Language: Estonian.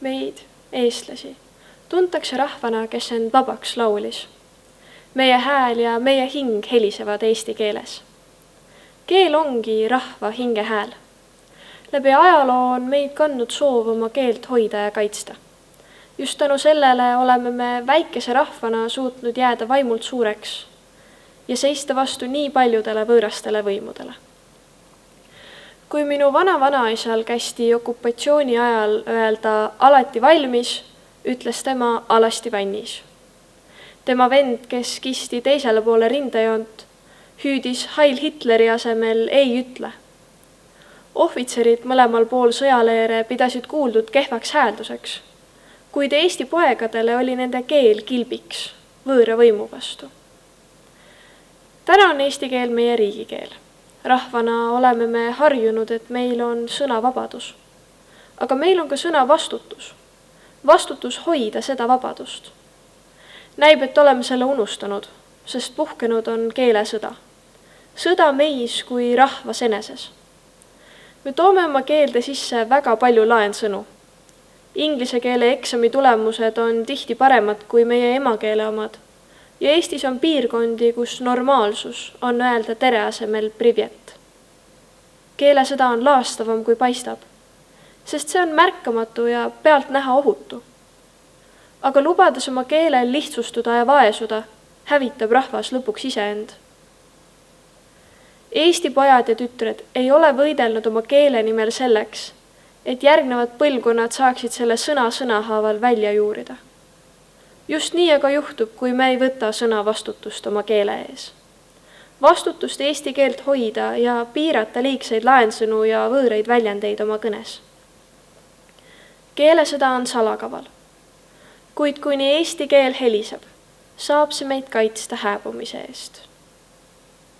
Meid, eestlasi, tuntakse rahvana, kes end vabaks laulis. Meie hääl ja meie hing helisevad eesti keeles. Keel ongi rahva hinge hääl. Läbi ajaloo on meid kandnud soov oma keelt hoida ja kaitsta. Just tänu sellele oleme me väikese rahvana suutnud jääda vaimult suureks ja seista vastu nii paljudele võõrastele võimudele. Kui minu vana-vanaisal kästi okupatsiooni ajal öelda alati valmis, ütles tema alasti vannis. Tema vend, kes kisti teisele poole rindejoont, hüüdis Heil Hitleri asemel ei ütle. Ohvitserid mõlemal pool sõjaleere pidasid kuuldud kehvaks häälduseks, kuid Eesti poegadele oli nende keel kilbiks võõra võimu vastu. Täna on eesti keel meie riigikeel. Rahvana oleme me harjunud, et meil on sõnavabadus. Aga meil on ka sõna vastutus. Vastutus hoida seda vabadust. Näib, et oleme selle unustanud, sest puhkenud on keelesõda. Sõda meis kui rahvas eneses. Me toome oma keelde sisse väga palju laensõnu. Inglise keele eksami tulemused on tihti paremad kui meie emakeele omad. Ja Eestis on piirkondi, kus normaalsus on öelda tere asemel privet. Keelesõda on laastavam kui paistab, sest see on märkamatu ja pealt näha ohutu. Aga lubades oma keelel lihtsustuda ja vaesuda, hävitab rahvas lõpuks iseend. Eesti pojad ja tütred ei ole võidelnud oma keele nimel selleks, et järgnevad põlvkonnad saaksid selle sõna-sõnahaaval välja juurida. Just nii aga juhtub, kui me ei võta sõna vastutust oma keele ees. Vastutust eesti keelt hoida ja piirata liigseid laensõnu ja võõreid väljendeid oma kõnes. Keelesõda on salakaval, kuid kuni eesti keel heliseb, saab see meid kaitsta hääbumise eest.